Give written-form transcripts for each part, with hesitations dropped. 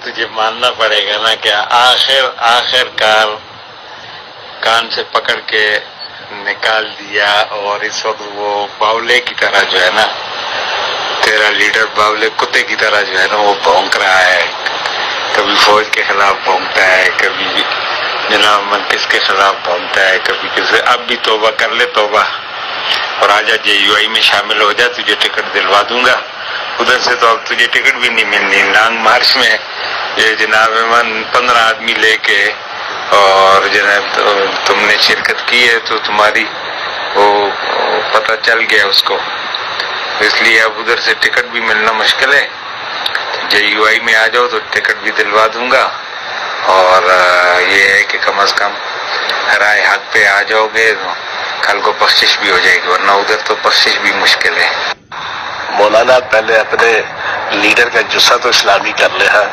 تجھے ماننا پڑے گا نا کہ آخر کار کان سے پکڑ کے نکال دیا، اور اس وقت وہ باولے کی طرح جو ہے نا، تیرا لیڈر باولے کتے کی طرح جو ہے نا وہ بھونک رہا ہے، کبھی فوج کے خلاف بھونکتا ہے، کبھی جناب مرکز کے خلاف بھونکتا ہے، کبھی کسی۔ اب بھی توبہ کر لے، توبہ، اور آجا JUI میں شامل ہو جا، تجھے ٹکٹ دلوا دوں گا۔ ادھر سے تو اب تجھے ٹکٹ بھی نہیں ملنی، لانگ مارچ میں یہ جناب ایمان 15 آدمی لے کے، اور جناب تم نے شرکت کی ہے تو تمہاری وہ پتہ چل گیا اس کو، اس لیے اب ادھر سے ٹکٹ بھی ملنا مشکل ہے۔ JUI میں آ جاؤ تو ٹکٹ بھی دلوا دوں گا، اور یہ ہے کہ کم از کم رائے حق پہ آ جاؤ گے تو کل کو بخشش بھی ہو جائے گی، ورنہ ادھر تو بخشش بھی مشکل ہے۔ مولانا پہلے اپنے لیڈر کا جسہ تو اسلامی کر لے، ہے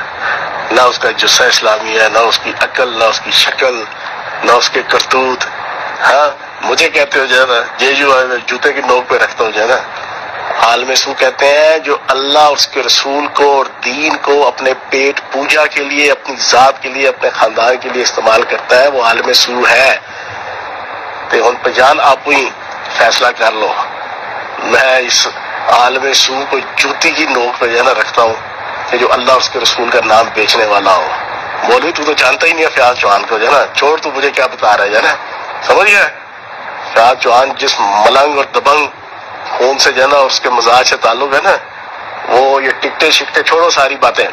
نہ اس کا جسہ اسلامی ہے، نہ اس کی عقل، نہ اس کی شکل، نہ اس کے کرتوت۔ ہاں مجھے کہتے ہو جو ہے نا JUI میں جوتے کی نوک پہ رکھتا ہوں جو ہے نا، عالم سو کہتے ہیں جو اللہ اس کے رسول کو اور دین کو اپنے پیٹ پوجا کے لیے، اپنی ذات کے لیے، اپنے خاندان کے لیے استعمال کرتا ہے وہ عالم سو ہے۔ تو ان پہ جان آپ ہی فیصلہ کر لو، میں اس عالم سو کو جوتی کی نوک پہ جو ہے نا رکھتا ہوں کہ جو اللہ اس کے رسول کا نام بیچنے والا ہو۔ مولوی تو جانتا ہی نہیں ہے فیاض چوہان کو جو ہے نا، چھوڑ تو مجھے کیا بتا رہا ہے جو ہے نا، سمجھ گیا؟ فیاض چوہان جس ملنگ اور دبنگ خون سے جو ہے نا اس کے مزاج سے تعلق ہے نا، وہ یہ ٹکٹے شکتے چھوڑو ساری باتیں۔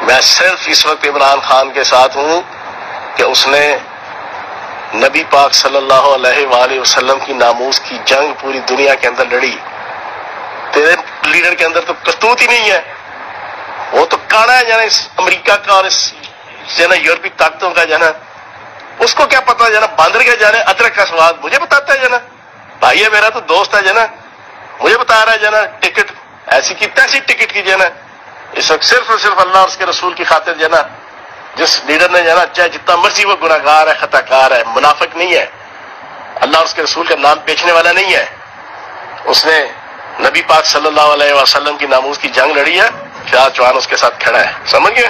میں صرف اس وقت عمران خان کے ساتھ ہوں کہ اس نے نبی پاک صلی اللہ علیہ وآلہ وسلم کی ناموس کی جنگ پوری دنیا کے اندر لڑی۔ تیرے لیڈر کے اندر تو کرتوت ہی نہیں ہے، وہ تو کاڑا ہے جانا اس امریکہ کا اور اس جو ہے نا یورپی طاقتوں کا جو ہے نا، اس کو کیا پتا جو ہے نا باندر کا جانے ادرک کا سواد مجھے بتاتا ہے جو ہے نا، بھائی ہے میرا تو دوست ہے جو ہے نا، مجھے بتا رہا ہے جو ہے نا ٹکٹ ایسی کی تیسی ٹکٹ کی جو ہے نا، اس وقت صرف اور صرف اللہ اور اس کے رسول کی خاطر جو ہے نا، جس لیڈر نے جو ہے نا چاہے جتنا مرضی وہ گناہ گار ہے، خطا کار ہے، منافق نہیں ہے، اللہ اور اس کے رسول کا نام بیچنے والا نہیں ہے، اس نے نبی پاک صلی اللہ علیہ وسلم کی ناموس کی جنگ لڑی ہے، فیاض چوہان اس کے ساتھ کھڑا ہے، سمجھ گئے؟